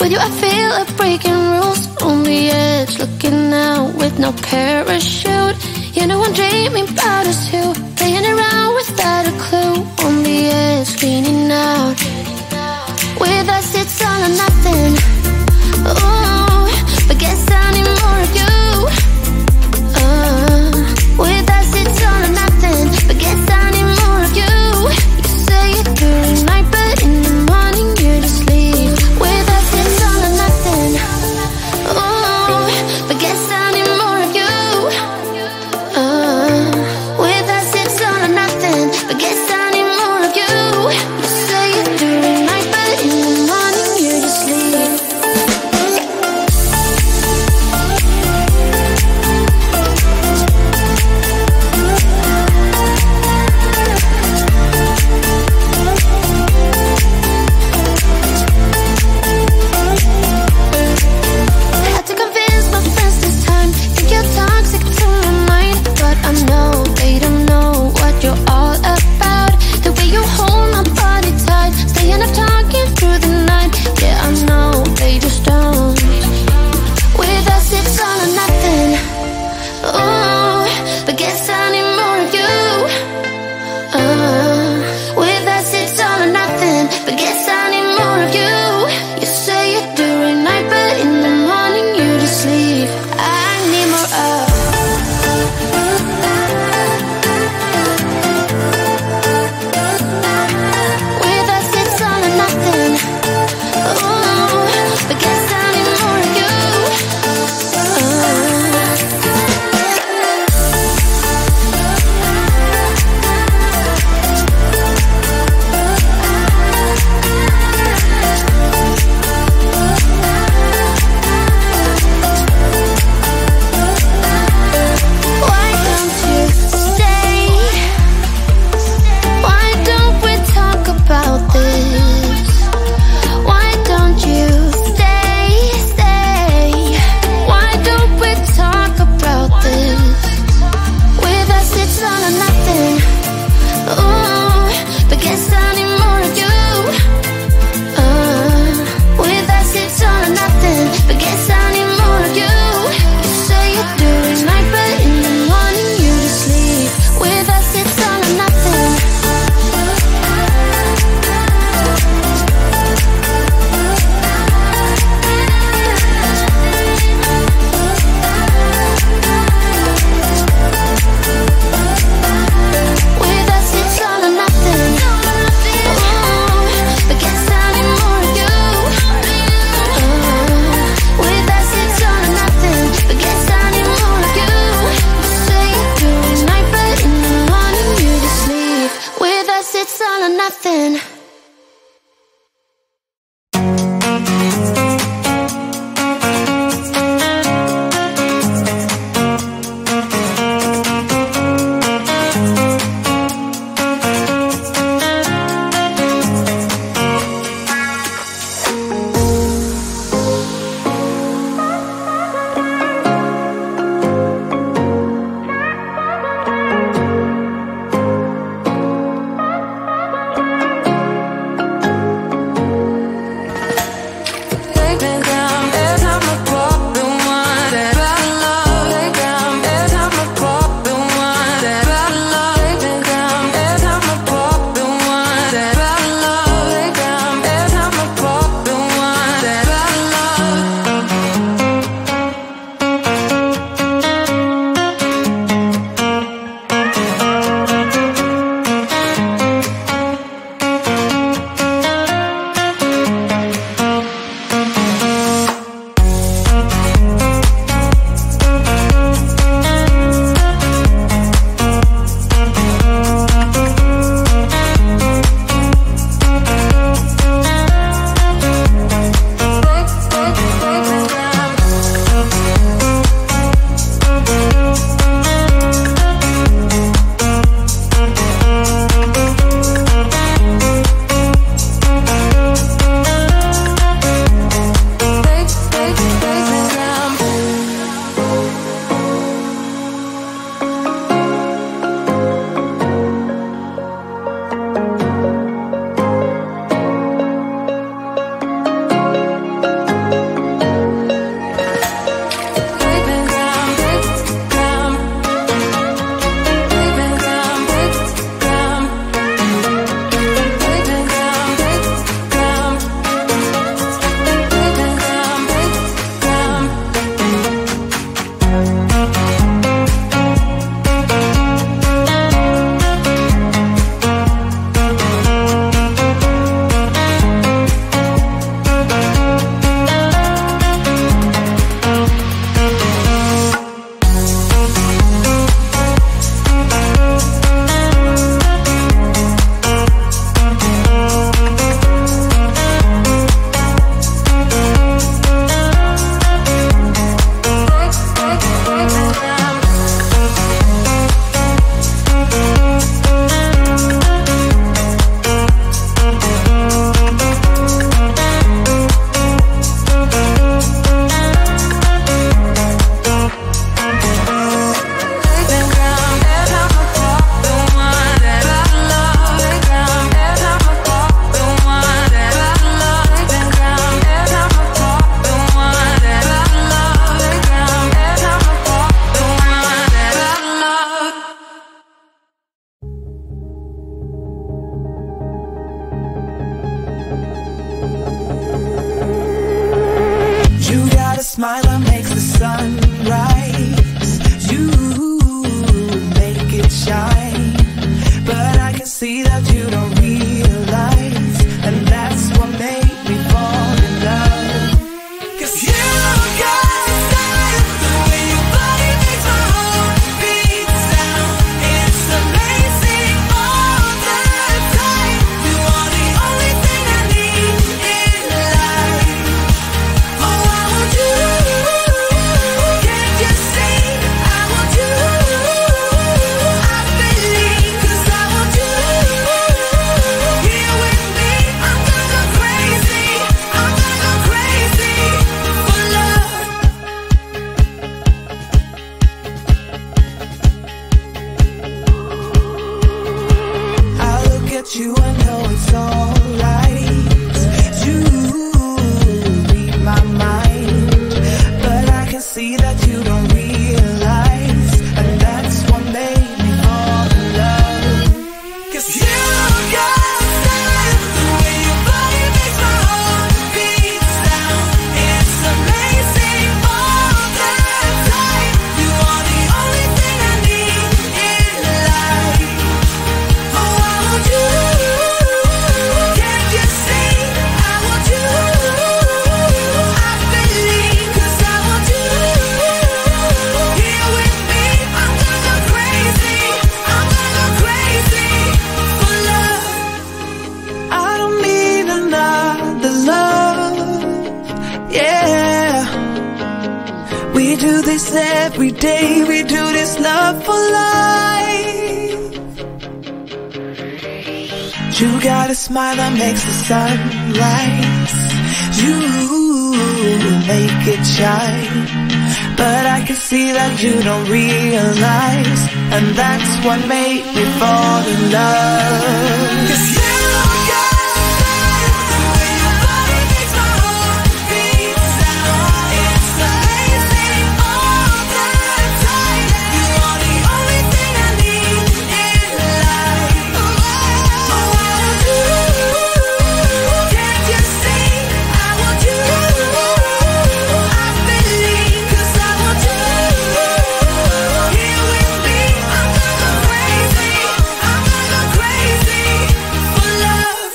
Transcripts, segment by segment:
With you I feel like breaking rules. On the edge, looking out with no parachute. You know I'm dreaming about us two, playing around without a clue. On the edge, leaning out. With us it's all or nothing. Ooh, but guess I need more of you. With us it's all or nothing, but guess I need more of you. You say it through the night, but in the morning you just leave. With us it's all or nothing. Ooh, but guess I need more of you. With us it's all or nothing, but guess I need more of you. You say it through the night, but in the morning you just leave. smile that makes the sun rise. You make it shine, but I can see that you don't realize, and that's what made me fall in love. 'Cause you got style, the way your body makes my heart beat sound. It's amazing all the time. You are the only thing I need in life. Oh, I want you. Can't you see? I want you. I believe, 'cause I want you. Here with me, I'm gonna go crazy. I'm gonna go crazy for love. I look at you, I know it's alright. You read my mind, but I can see that you don't realize, and that's what made me fall in love. 'Cause you got style, the way your body makes my heart beat sound. It's amazing all the time. You are the only thing I need in life. Oh, I want you. Can't you see? I want you. I believe, 'cause I want you. Here with me, I'm gonna go crazy. I'm gonna go crazy for love. I don't need another love. Yeah. We do this every day. We do this love for life. You got a smile that makes the sun rise. You make it shine, but I can see that you don't realize, and that's what made me fall in love. 'Cause you got style, the way your body makes my heart beat sound. It's amazing all the time. You are the only thing I need in life. Oh, I want you. Can't you see? I want you. I believe, 'cause I want you. Here with me, I'm gonna go crazy. I'm gonna go crazy for love.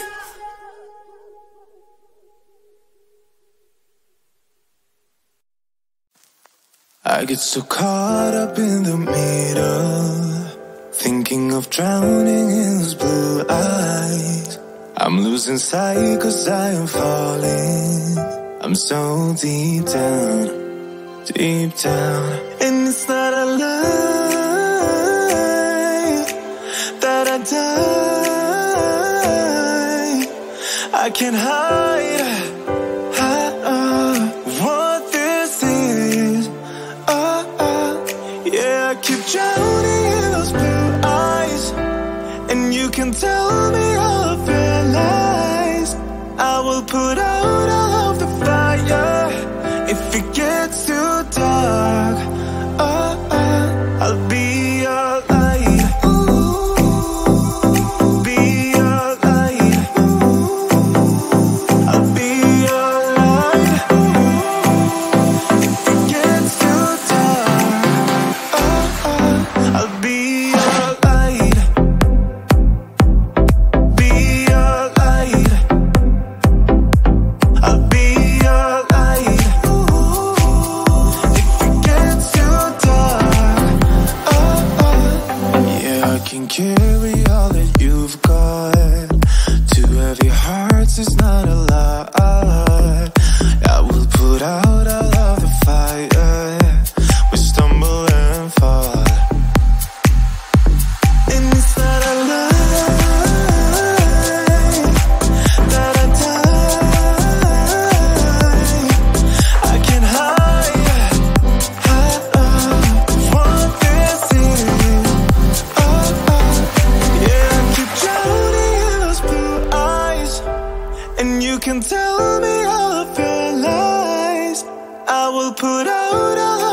I get so caught up in the middle, thinking of drowning in those blue eyes. I'm losing sight 'cause I am falling. I'm so deep down, and it's not a lie that I die. I can't hide what this is. Yeah, I keep drowning in those blue eyes, and you can tell me all of your lies. I will put out all of the fire if it gets too dark. I'll be your light. Be your light. I'll be your light. If it gets too dark, I'll be your light. Be your light. I'll be your light. If it gets too dark, yeah, I can carry all that you've got. Two heavy hearts is not a lot. I will put out all of the fire. We stumble and fall, and it's not a lie that I die. I can't hide what this is. Yeah, I keep drowning in those blue eyes, and you can tell me all of your lies. I will put out all